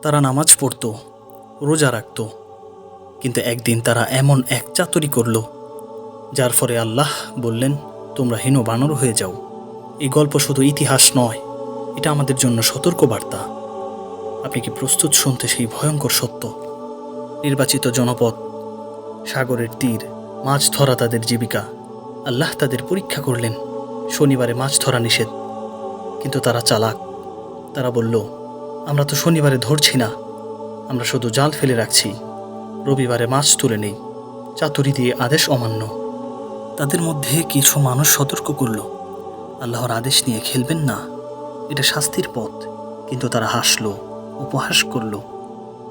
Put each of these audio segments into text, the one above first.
তারা নামাজ পড়ত, রোজা রাখত, কিন্তু একদিন তারা এমন এক চাতুরি করল যার ফলে আল্লাহ বললেন, তোমরা হীন বানর হয়ে যাও। এই গল্প শুধু ইতিহাস নয়, এটা আমাদের জন্য সতর্কবার্তা। আপনি কি প্রস্তুত শুনতে সেই ভয়ঙ্কর সত্য? নির্বাচিত জনপদ, সাগরের তীর, মাছ ধরা তাদের জীবিকা। আল্লাহ তাদের পরীক্ষা করলেন। শনিবারে মাছ ধরা নিষেধ, কিন্তু তারা চালাক। তারা বলল, আমরা তো শনিবারে ধরছি না, আমরা শুধু জাল ফেলে রাখছি, রবিবারে মাছ তুলে নেই। চাতুরি দিয়ে আদেশ অমান্য। তাদের মধ্যে কিছু মানুষ সতর্ক করল, আল্লাহর আদেশ নিয়ে খেলবেন না, এটা শাস্তির পথ। কিন্তু তারা হাসল, উপহাস করল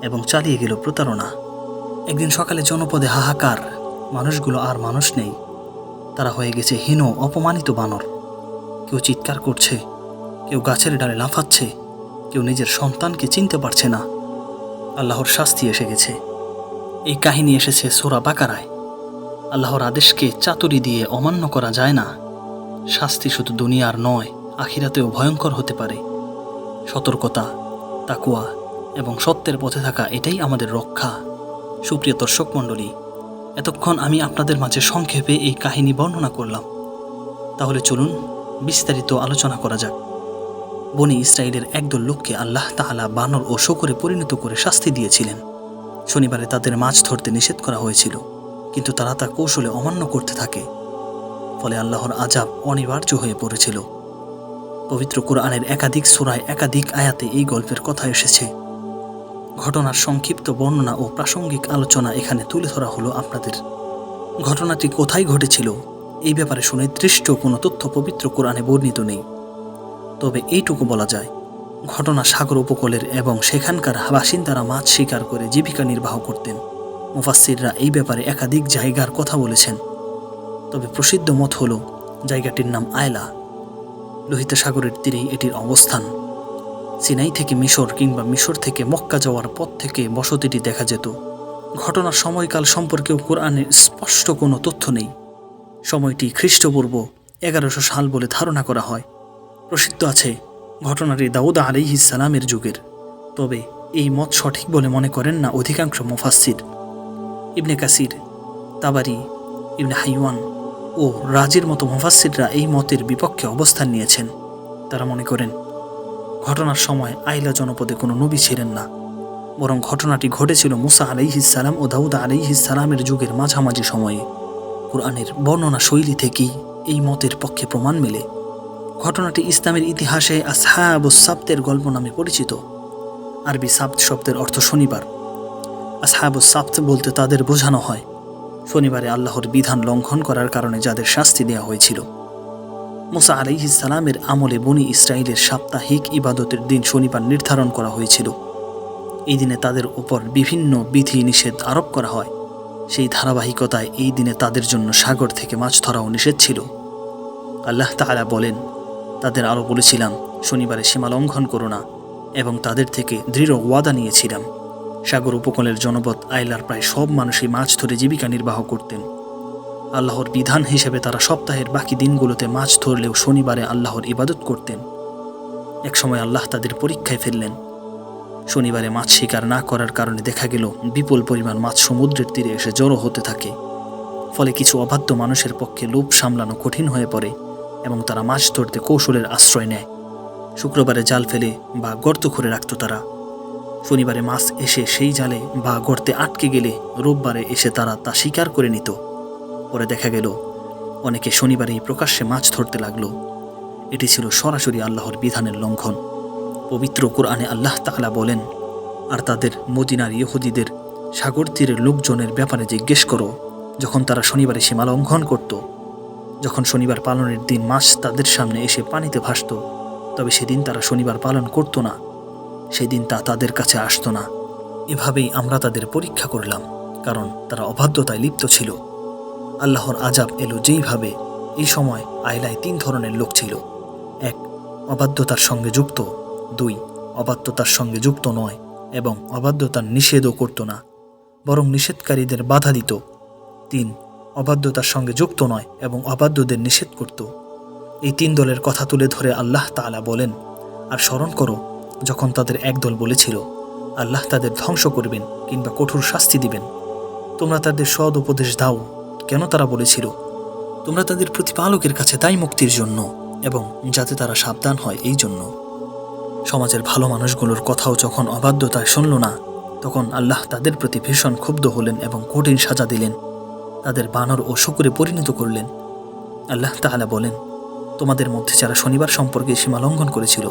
এবং চালিয়ে গেল প্রতারণা। একদিন সকালে জনপদে হাহাকার। মানুষগুলো আর মানুষ নেই, তারা হয়ে গেছে হীন, অপমানিত বানর। কেউ চিৎকার করছে, কেউ গাছের ডালে লাফাচ্ছে, কেউ নিজের সন্তানকে চিনতে পারছে না। আল্লাহর শাস্তি এসে গেছে। এই কাহিনী এসেছে সূরা বাকারায়। আল্লাহর আদেশকে চাতুরি দিয়ে অমান্য করা যায় না। শাস্তি শুধু দুনিয়ার নয়, আখিরাতেও ভয়ঙ্কর হতে পারে। সতর্কতা, তাকওয়া এবং সত্যের পথে থাকা, এটাই আমাদের রক্ষা। সুপ্রিয় দর্শক মণ্ডলী, এতক্ষণ আমি আপনাদের মাঝে সংক্ষেপে এই কাহিনী বর্ণনা করলাম। তাহলে চলুন বিস্তারিত আলোচনা করা যাক। বনি ইসরায়েলের একদল লোককে আল্লাহ তাআলা বানর ও শূকরে পরিণত করে শাস্তি দিয়েছিলেন। শনিবারে তাদের মাছ ধরতে নিষেধ করা হয়েছিল, কিন্তু তারা তা কৌশলে অমান্য করতে থাকে। ফলে আল্লাহর আযাব অনিবার্য হয়ে পড়েছিল। পবিত্র কোরআনের একাধিক সূরায় একাধিক আয়াতে এই গল্পের কথা এসেছে। ঘটনার সংক্ষিপ্ত বর্ণনা ও প্রাসঙ্গিক আলোচনা এখানে তুলে ধরা হলো আপনাদের। ঘটনাটি কোথায় ঘটেছিল এই ব্যাপারে সুনির্দিষ্ট কোনো তথ্য পবিত্র কোরআনে বর্ণিত নেই। তবে এইটুকু বলা যায়, ঘটনা সাগর উপকূলের এবং সেখানকার বাসিন্দারা মাছ শিকার করে জীবিকা নির্বাহ করতেন। মুফাসসিররা এই ব্যাপারে একাধিক জায়গার কথা বলেছেন। তবে প্রসিদ্ধ মত হল জায়গাটির নাম আয়লা। লোহিত সাগরের তীরেই এটির অবস্থান। সিনাই থেকে মিশর কিংবা মিশর থেকে মক্কা যাওয়ার পথ থেকে বসতিটি দেখা যেত। ঘটনার সময়কাল সম্পর্কেও কোরআনে স্পষ্ট কোনো তথ্য নেই। সময়টি খ্রিস্টপূর্ব 1100 সাল বলে ধারণা করা হয়। প্রসিদ্ধ আছে ঘটনাটি দাউদ আলাইহিস সালামের যুগের। তবে এই মত সঠিক বলে মনে করেন না অধিকাংশ মুফাসসির। ইবনে কাসির, তাবারি, ইবনে হাইওয়ান ও রাজির মতো মুফাসসিররা এই মতের বিপক্ষে অবস্থান নিয়েছেন। তারা মনে করেন ঘটনার সময় আইলা জনপদে কোনো নবী ছিলেন না, বরং ঘটনাটি ঘটেছিল মুসা আলাইহিস সালাম ও দাউদ আলাইহিস সালামের যুগের মাঝামাঝি সময়ে। কুরআনের বর্ণনা শৈলী থেকেই এই মতের পক্ষে প্রমাণ মেলে। ঘটনাটি ইসলামের ইতিহাসে আসহাবুস সাবতের গল্প নামে পরিচিত। আরবি সাবত শব্দের অর্থ শনিবার। আসহাবুস সাবত বলতে তাদের বোঝানো হয় শনিবারে আল্লাহর বিধান লঙ্ঘন করার কারণে যাদের শাস্তি দেওয়া হয়েছিল। মুসা আলাইহিস সালামের আমলে বনি ইসরায়েলের সাপ্তাহিক ইবাদতের দিন শনিবার নির্ধারণ করা হয়েছিল। এই দিনে তাদের উপর বিভিন্ন বিধি নিষেধ আরোপ করা হয়। সেই ধারাবাহিকতায় এই দিনে তাদের জন্য সাগর থেকে মাছ ধরাও নিষেধ ছিল। আল্লাহ তাআলা বলেন, তাদের আরও বলেছিলাম শনিবারে সীমা লঙ্ঘন করো না, এবং তাদের থেকে দৃঢ় ওয়াদা নিয়েছিলাম। সাগর উপকূলের জনপদ আইলার প্রায় সব মানুষই মাছ ধরে জীবিকা নির্বাহ করতেন। আল্লাহর বিধান হিসেবে তারা সপ্তাহের বাকি দিনগুলোতে মাছ ধরলেও শনিবারে আল্লাহর ইবাদত করতেন। একসময় আল্লাহ তাদের পরীক্ষায় ফেললেন। শনিবারে মাছ শিকার না করার কারণে দেখা গেল বিপুল পরিমাণ মাছ সমুদ্রের তীরে এসে জড়ো হতে থাকে। ফলে কিছু অবাধ্য মানুষের পক্ষে লোভ সামলানো কঠিন হয়ে পড়ে এবং তারা মাছ ধরতে কৌশলের আশ্রয় নেয়। শুক্রবারে জাল ফেলে বা গর্ত করে রাখত তারা। শনিবারে মাছ এসে সেই জালে বা গর্তে আটকে গেলে রোববারে এসে তারা তা শিকার করে নিত। পরে দেখা গেল অনেকে শনিবারেই প্রকাশ্যে মাছ ধরতে লাগলো। এটি ছিল সরাসরি আল্লাহর বিধানের লঙ্ঘন। পবিত্র কোরআনে আল্লাহ তাআলা বলেন, আর তাদের মদিনার ইহুদিদের সাগর তীরের লোকজনের ব্যাপারে জিজ্ঞেস করো, যখন তারা শনিবারে সীমা লঙ্ঘন করত। যখন শনিবার পালনের দিন মাছ তাদের সামনে এসে পানিতে ভাসত, তবে সেদিন তারা শনিবার পালন করত না, সেদিন তা তাদের কাছে আসতো না। এভাবেই আমরা তাদের পরীক্ষা করলাম, কারণ তারা অবাধ্যতায় লিপ্ত ছিল। আল্লাহর আযাব এলো যেইভাবে। এই সময় আইলায় 3 ধরনের লোক ছিল। 1, অবাধ্যতার সঙ্গে যুক্ত। 2, অবাধ্যতার সঙ্গে যুক্ত নয় এবং অবাধ্যতার নিষেধও করত না, বরং নিষেধকারীদের বাধা দিত। 3, অবাধ্যতার সঙ্গে যুক্ত নয় এবং অবাধ্যদের নিষেধ করত। এই 3 দলের কথা তুলে ধরে আল্লাহ তাআলা বলেন, আর স্মরণ করো যখন তাদের এক দল বলেছিল, আল্লাহ তাদের ধ্বংস করবেন কিংবা কঠোর শাস্তি দিবেন। তোমরা তাদের সৎ উপদেশ দাও। কেন তারা বলেছিল, তোমরা তাদের প্রতিপালকের কাছে দায় মুক্তির জন্য এবং যাতে তারা সাবধান হয় এই জন্য। সমাজের ভালো মানুষগুলোর কথাও যখন অবাধ্যতায় শুনল না, তখন আল্লাহ তাদের প্রতি ভীষণ ক্ষুব্ধ হলেন এবং কঠিন সাজা দিলেন। তাদের বানর ও শূকরে পরিণত করলেন। আল্লাহ তাআলা বলেন, তোমাদের মধ্যে যারা শনিবার সম্পর্কে সীমা লঙ্ঘন করেছিল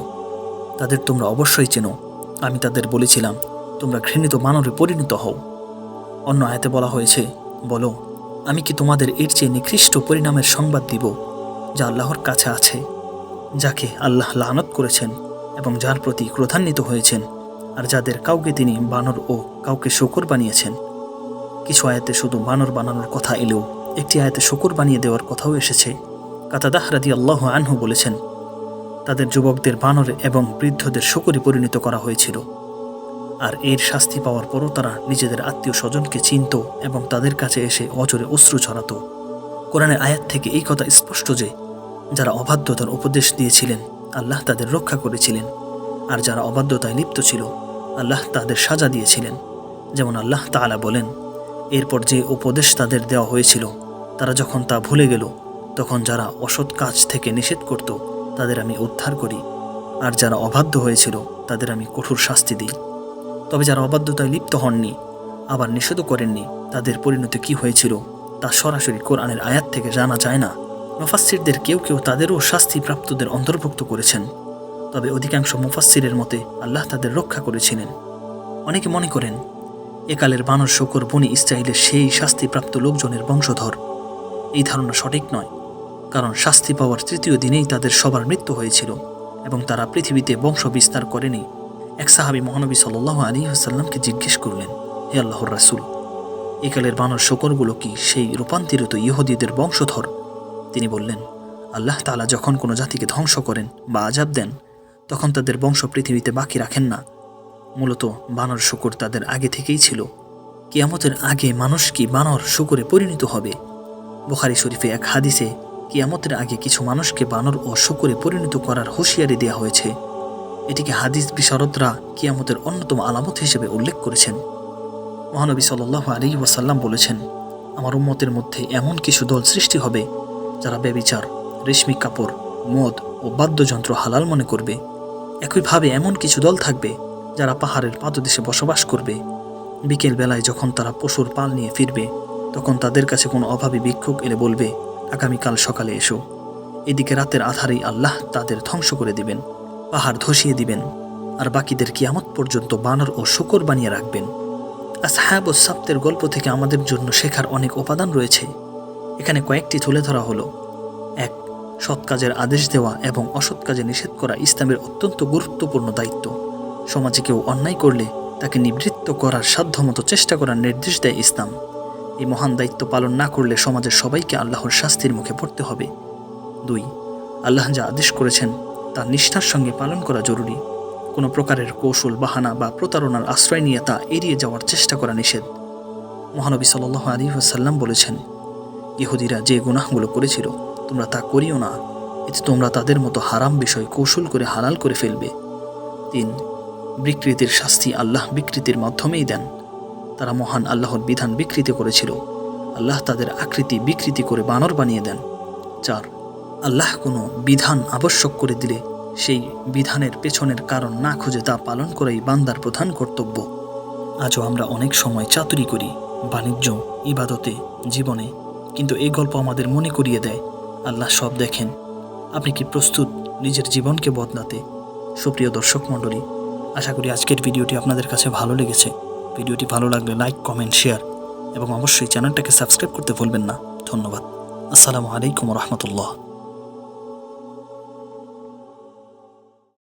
তাদের তোমরা অবশ্যই চেনো। আমি তাদের বলেছিলাম, তোমরা ঘৃণিত বানরে পরিণত হও। অন্য আয়াতে বলা হয়েছে, বলো, আমি কি তোমাদের এর চেয়ে নিকৃষ্ট পরিণামের সংবাদ দিব যা আল্লাহর কাছে আছে, যাকে আল্লাহ লানত করেছেন এবং যার প্রতি ক্রোধান্বিত হয়েছেন, আর যাদের কাউকে তিনি বানর ও কাউকে শূকর বানিয়েছেন। কিছু আয়াতে শুধু বানর বানানোর কথা এলেও একটি আয়াতে শূকর বানিয়ে দেওয়ার কথাও এসেছে। কাতাদাহ রাদিয়াল্লাহু আনহু বলেছেন, তাদের যুবকদের বানর এবং বৃদ্ধদের শূকরে পরিণত করা হয়েছিল। আর এর শাস্তি পাওয়ার পরও তারা নিজেদের আত্মীয় স্বজনকে চিনত এবং তাদের কাছে এসে অজরে অশ্রু ঝরাত। কোরআনের আয়াত থেকে এই কথা স্পষ্ট যে যারা অবাধ্যতার উপদেশ দিয়েছিলেন আল্লাহ তাদের রক্ষা করেছিলেন, আর যারা অবাধ্যতায় লিপ্ত ছিল আল্লাহ তাদের সাজা দিয়েছিলেন। যেমন আল্লাহ তাআলা বলেন, এরপর যে উপদেশ তাদের দেওয়া হয়েছিল তারা যখন তা ভুলে গেল, তখন যারা অসৎ কাজ থেকে নিষেধ করত তাদের আমি উদ্ধার করি, আর যারা অবাধ্য হয়েছিল তাদের আমি কঠোর শাস্তি দিই। তবে যারা অবাধ্যতায় লিপ্ত হননি, আবার নিষেধও করেননি, তাদের পরিণতি কি হয়েছিল তা সরাসরি কোরআনের আয়াত থেকে জানা যায় না। মুফাসসিরদের কেউ কেউ তাদেরও শাস্তিপ্রাপ্তদের অন্তর্ভুক্ত করেছেন, তবে অধিকাংশ মুফাসসিরের মতে আল্লাহ তাদের রক্ষা করেছিলেন। অনেকে মনে করেন একালের বানর শূকর বনি ইসরাইলের সেই শাস্তিপ্রাপ্ত লোকজনের বংশধর। এই ধারণা সঠিক নয়, কারণ শাস্তি পাওয়ার তৃতীয় দিনেই তাদের সবার মৃত্যু হয়েছিল এবং তারা পৃথিবীতে বংশ বিস্তার করেনি। এক সাহাবী মহানবী সাল্লাল্লাহু আলাইহি ওয়াসাল্লামকে জিজ্ঞেস করলেন, হে আল্লাহর রাসূল, একালের বানর শূকরগুলো কি সেই রূপান্তরিত ইহুদিদের বংশধর? তিনি বললেন, আল্লাহ তাআলা যখন কোনো জাতিকে ধ্বংস করেন বা আযাব দেন, তখন তাদের বংশ পৃথিবীতে বাকি রাখেন না। মূলত বানর শূকর তাদের আগে থেকেই ছিল। কিয়ামতের আগে মানুষ কি বানর শূকরে পরিণত হবে? বুখারী শরীফে এক হাদিসে কিয়ামতের আগে কিছু মানুষকে বানর ও শূকরে পরিণত করার হুঁশিয়ারি দেওয়া হয়েছে। এটিকে হাদিস বিশারদরা কিয়ামতের অন্যতম আলামত হিসেবে উল্লেখ করেছেন। মহানবী সাল্লাল্লাহু আলাইহি ওয়াসাল্লাম বলেছেন, আমার উম্মতের মধ্যে এমন কিছু দল সৃষ্টি হবে যারা ব্যভিচার, রেশমি কাপড়, মদ ও বাদ্যযন্ত্র হালাল মনে করবে। একইভাবে এমন কিছু দল থাকবে যারা পাহাড়ের পাদদেশে বসবাস করবে। বিকেল বেলায় যখন তারা পশুর পাল নিয়ে ফিরবে, তখন তাদের কাছে কোনো অভাবী ভিক্ষুক এলে বলবে, আগামীকাল সকালে এসো। এদিকে রাতের আধারেই আল্লাহ তাদের ধ্বংস করে দিবেন, পাহাড় ধসিয়ে দিবেন, আর বাকিদের কিয়ামত পর্যন্ত বানর ও শূকর বানিয়ে রাখবেন। আসহাবুস সাবতের গল্প থেকে আমাদের জন্য শেখার অনেক উপাদান রয়েছে। এখানে কয়েকটি তুলে ধরা হলো। ১. সৎ কাজের আদেশ দেওয়া এবং অসৎ কাজে নিষেধ করা ইসলামের অত্যন্ত গুরুত্বপূর্ণ দায়িত্ব। সমাজে কেউ অন্যায় করলে তাকে নিবৃত্ত করার সাধ্যমতো চেষ্টা করার নির্দেশ দেয় ইসলাম। এই মহান দায়িত্ব পালন না করলে সমাজের সবাইকে আল্লাহর শাস্তির মুখে পড়তে হবে। ২. আল্লাহ যা আদেশ করেছেন তা নিষ্ঠার সঙ্গে পালন করা জরুরি। কোনো প্রকারের কৌশল, বাহানা বা প্রতারণার আশ্রয় নিয়ে তা এড়িয়ে যাওয়ার চেষ্টা করা নিষেধ। মহানবী সাল্লাল্লাহু আলাইহি ওয়াসাল্লাম বলেছেন, ইহুদিরা যে গুনাহগুলো করেছিল তোমরা তা করিও না, এতে তোমরা তাদের মতো হারাম বিষয় কৌশল করে হালাল করে ফেলবে। ৩. বিকৃতির শাস্তি আল্লাহ বিকৃতির মাধ্যমেই দেন। তারা মহান আল্লাহর বিধান বিকৃতি করেছিল, আল্লাহ তাদের আকৃতি বিকৃতি করে বানর বানিয়ে দেন। ৪. আল্লাহ কোনো বিধান আবশ্যক করে দিলে সেই বিধানের পেছনের কারণ না খুঁজে তা পালন করাই বান্দার প্রধান কর্তব্য। আজও আমরা অনেক সময় চাতুরি করি, বাণিজ্য, ইবাদতে, জীবনে, কিন্তু এই গল্প আমাদের মনে করিয়ে দেয় আল্লাহ সব দেখেন। আপনি কি প্রস্তুত নিজের জীবনকে বদলাতে? সুপ্রিয় দর্শক মণ্ডলী, আশা করি আজকের ভিডিওটি আপনাদের কাছে ভালো লেগেছে। ভিডিওটি ভালো লাগলে লাইক, কমেন্ট, শেয়ার এবং অবশ্যই চ্যানেলটাকে সাবস্ক্রাইব করতে ভুলবেন না। ধন্যবাদ। আসসালামু আলাইকুম ওয়া রাহমাতুল্লাহ।